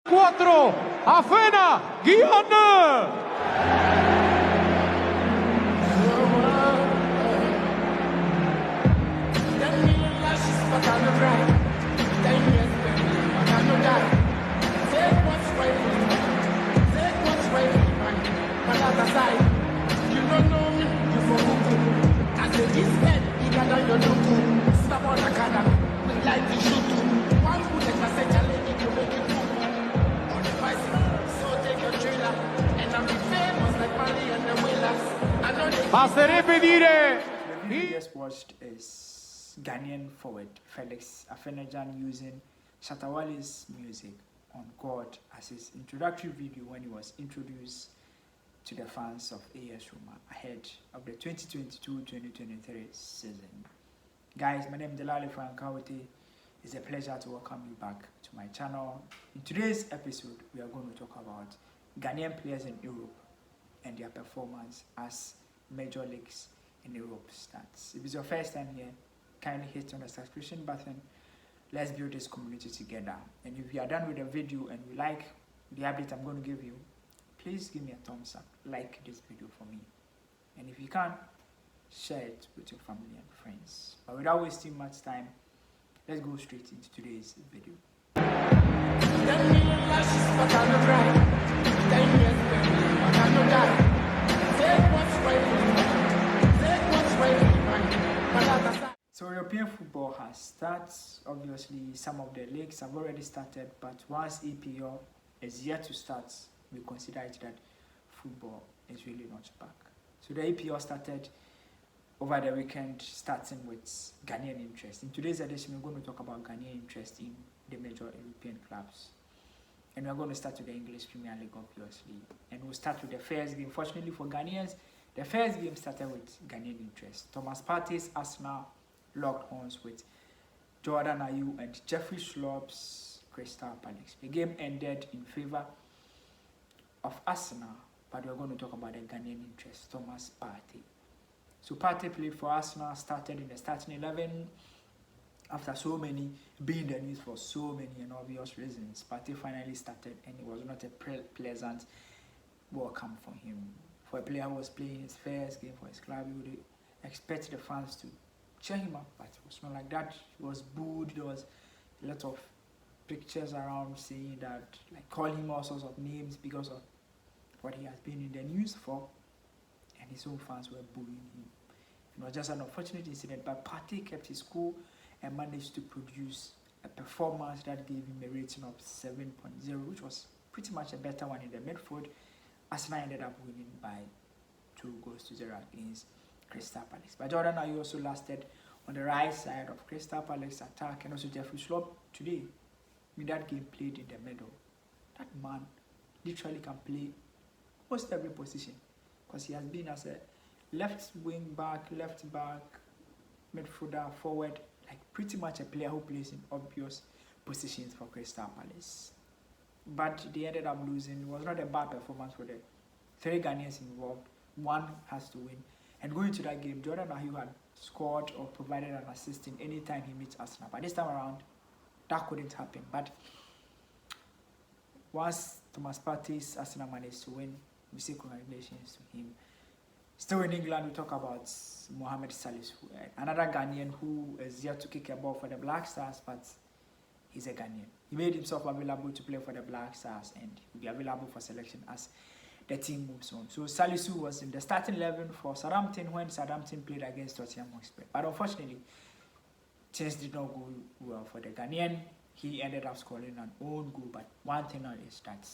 4, Afena, Guyane. The video we just watched is Ghanaian forward Felix Afenajan using Shatawale's music on God as his introductory video when he was introduced to the fans of AS Roma ahead of the 2022-2023 season. Guys, my name is Delali Frankawite. It's a pleasure to welcome you back to my channel. In today's episode, we are going to talk about Ghanaian players in Europe and their performance as major leagues in Europe starts. If it's your first time here, kindly hit on the subscription button. Let's build this community together. And if you are done with the video and you like the update I'm going to give you, please give me a thumbs up, like this video for me. And if you can, share it with your family and friends. But without wasting much time, let's go straight into today's video. So European football has started. Obviously, some of the leagues have already started, but once EPL is yet to start, we consider it that football is really not back. So the EPL started over the weekend, starting with Ghanaian interest. In today's edition, we're going to talk about Ghanaian interest in the major European clubs. And we're going to start with the English Premier League, obviously. And we'll start with the first game. Fortunately for Ghanaians, the first game started with Ghanaian interest. Thomas Partey's Arsenal locked horns with Jordan Ayew and Jeffrey Schlupp's Crystal Palace. The game ended in favor of Arsenal, but we're going to talk about the Ghanaian interest, Thomas Partey. So Partey played for Arsenal, started in the starting 11 after so many being the news for so many and obvious reasons. Partey finally started, and it was not a pleasant welcome for him. For a player who was playing his first game for his club, you would expect the fans to cheer him up, but it was not like that. He was booed. There was a lot of pictures around saying that, like, calling him all sorts of names because of what he has been in the news for, and his own fans were booing him. It was just an unfortunate incident, but Partey kept his cool and managed to produce a performance that gave him a rating of 7.0, which was pretty much a better one in the midfield. Arsenal ended up winning by 2-0 against Crystal Palace. But Jordan Ayew also lasted on the right side of Crystal Palace attack, and also Jeffrey Schlupp today, with that game played in the middle. That man literally can play almost every position, because he has been as a left wing back, left back, midfielder, forward, like pretty much a player who plays in obvious positions for Crystal Palace. But they ended up losing. It was not a bad performance for the 3 Ghanaians involved. One has to win. And going to that game, Jordan Ayew had scored or provided an assist in any time he meets Arsenal. But this time around, that couldn't happen. But once Thomas Partey's Arsenal managed to win, we say congratulations to him. Still in England, we talk about Motm, Salisu, another Ghanaian who is yet to kick a ball for the Black Stars, but he's a Ghanaian. He made himself available to play for the Black Stars, and will be available for selection as the team moves on. So Salisu was in the starting 11 for Southampton when Southampton played against Tottenham Hotspur. But unfortunately, things did not go well for the Ghanaian. He ended up scoring an own goal, but one thing is that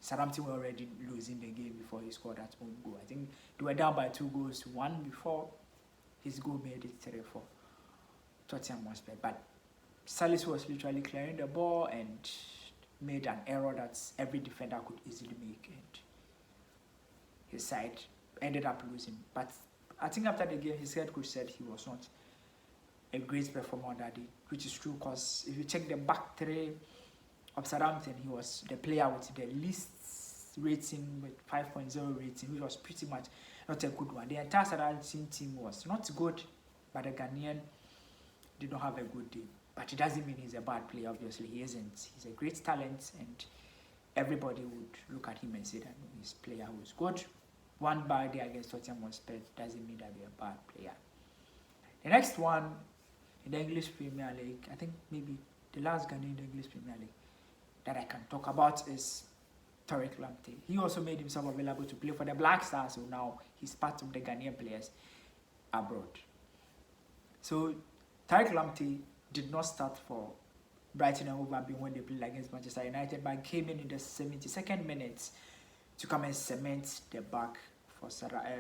Southampton were already losing the game before he scored that own goal. I think they were down by 2-1 before his goal made it 3 for Tottenham Hotspur. But Salisu was literally clearing the ball and made an error that every defender could easily make, and his side ended up losing. But I think after the game, his head coach said he was not a great performer that day, which is true, because if you check the back 3 of Southampton, he was the player with the least rating, with 5.0 rating, which was pretty much not a good one. The entire Southampton team was not good, but the Ghanaian did not have a good day. But it doesn't mean he's a bad player, obviously. He isn't. He's a great talent, and everybody would look at him and say that he's a player who's good. One bad day against Tottenham Hotspur doesn't mean that they're a bad player. The next one in the English Premier League, I think maybe the last Ghanaian in the English Premier League that I can talk about is Tariq Lamptey. He also made himself available to play for the Black Stars, so now he's part of the Ghanaian players abroad. So Tariq Lamptey did not start for Brighton and Hove Albion when they played against Manchester United, but came in the 72nd minute to come and cement the back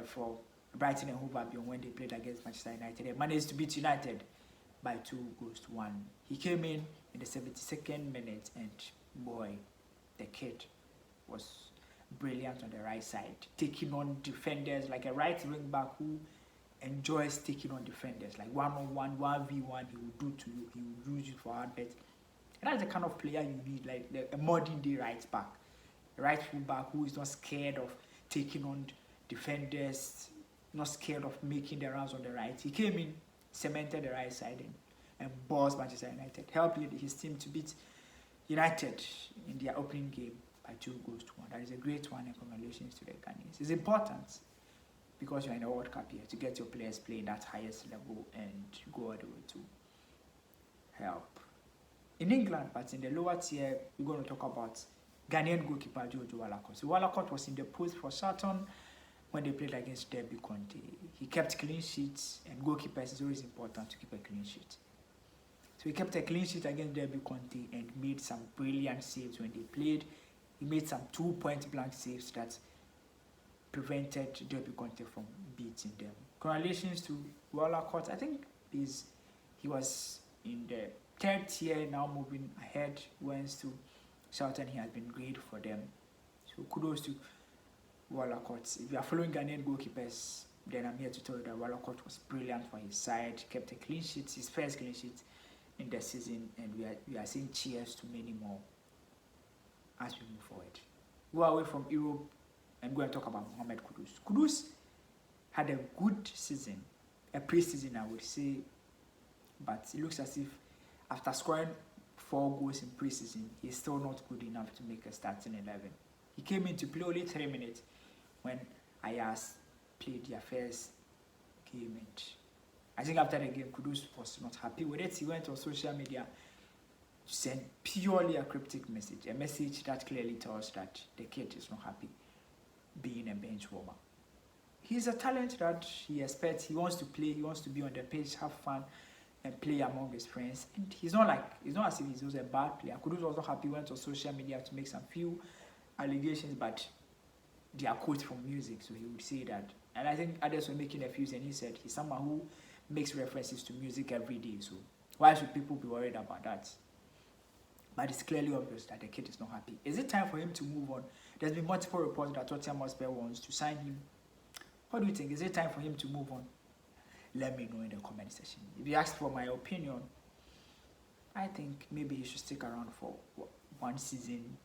for Brighton and Hove Albion when they played against Manchester United. They managed to beat United by 2-1. He came in the 72nd minute, and boy, the kid was brilliant on the right side, taking on defenders like a right wing back who enjoys taking on defenders, like 1-on-1, 1v1. He will do to you. He will use you for hard bet. And that's the kind of player you need, like a modern day right back, a right full back who is not scared of taking on defenders, not scared of making the runs on the right. He came in, cemented the right side and bossed Manchester United, helped his team to beat United in their opening game by 2-1. That is a great one, and congratulations to the Ghanaians. It's important because you're in a World Cup here to get your players playing that highest level and go all the way to help. In England, but in the lower tier, we're going to talk about Ghanaian goalkeeper Jojo Walcott. So Walcott was in the post for Charlton when they played against Derby County. He kept clean sheets, and goalkeepers is always important to keep a clean sheet. So he kept a clean sheet against Derby County and made some brilliant saves when they played. He made some 2-point blank saves that prevented Derby County from beating them. Congratulations to Walcott. I think he was in the third tier, now moving ahead. Went to Charlton. He has been great for them. So kudos to Walcott. If you are following Ghanaian goalkeepers, then I'm here to tell you that Walcott was brilliant for his side. Kept a clean sheet, his first clean sheet in the season, and we are saying cheers to many more as we move forward. Go away from Europe and go and talk about Mohamed Kudus. Kudus had a good season, a pre-season I would say, but it looks as if after scoring 4 goals in pre-season, he's still not good enough to make a starting 11. He came in to play only 3 minutes when Ayas played their first game, and I think after the game, Kudus was not happy with it. He went on social media to send purely a cryptic message, a message that clearly tells that the kid is not happy being a bench warmer. He's a talent that he expects. He wants to play. He wants to be on the pitch, have fun, and play among his friends. And it's not as if he's also a bad player. Kudus was not happy. Went on social media to make some few allegations, but they are quotes from music, so he would say that. And I think others were making a few, and he said he's someone who makes references to music every day. So why should people be worried about that? But it's clearly obvious that the kid is not happy. Is it time for him to move on? There's been multiple reports that Tottenham Hotspur wants to sign him. What do you think? Is it time for him to move on? Let me know in the comment section. If you ask for my opinion, I think maybe he should stick around for one season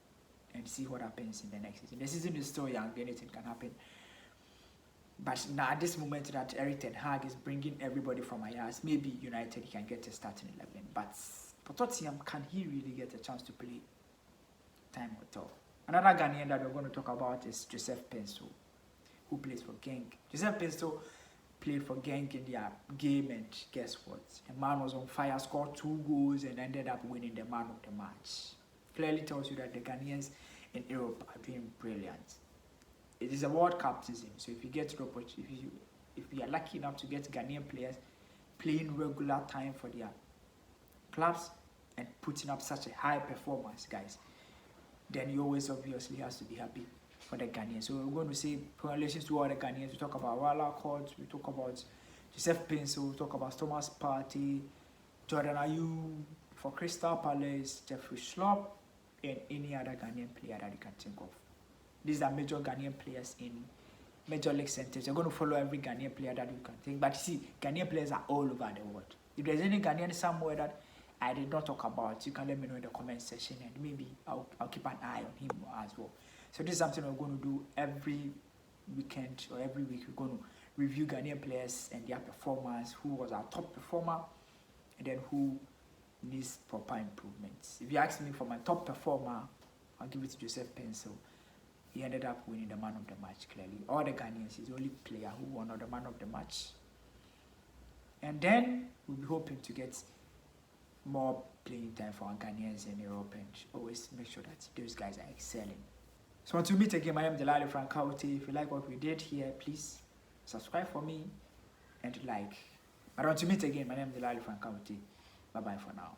and see what happens in the next season. The season is still young, anything can happen. But now at this moment that Eric Ten Hag is bringing everybody from Ajax, maybe United can get a starting 11. But for Tottenham, can he really get a chance to play? Time will tell. Another Ghanaian that we're going to talk about is Joseph Pinstel, who plays for Genk. Joseph Pinstel played for Genk in their game, and guess what? The man was on fire, scored 2 goals, and ended up winning the man of the match. Clearly tells you that the Ghanaians in Europe are doing brilliant. It is a World Cup season, so if you get the opportunity, if you are lucky enough to get Ghanaian players playing regular time for their clubs and putting up such a high performance, guys, then you always obviously has to be happy for the Ghanaians. So we're going to say congratulations to all the Ghanaians. We talk about Walcott, we talk about Joseph Pinstel, we talk about Thomas Partey, Jordan Ayew for Crystal Palace, Jeffrey Schlupp, and any other Ghanaian player that you can think of. These are major Ghanaian players in major league centers. You're going to follow every Ghanaian player that you can think. But see, Ghanaian players are all over the world. If there's any Ghanaian somewhere that I did not talk about, you can let me know in the comment section, and maybe I'll keep an eye on him as well. So this is something we're going to do every weekend or every week. We're going to review Ghanaian players and their performance, who was our top performer, and then who needs proper improvements. If you ask me for my top performer, I'll give it to Joseph Pinstel. He ended up winning the man of the match, clearly. All the Ghanaians, he's the only player who won the man of the match. And then we'll be hoping to get more playing time for our Ghanaians in Europe and always make sure that those guys are excelling. So until we meet again, my name is Delali Frankauti. If you like what we did here, please subscribe for me and like. But until we meet again, my name is Delali Frankauti. Bye-bye for now.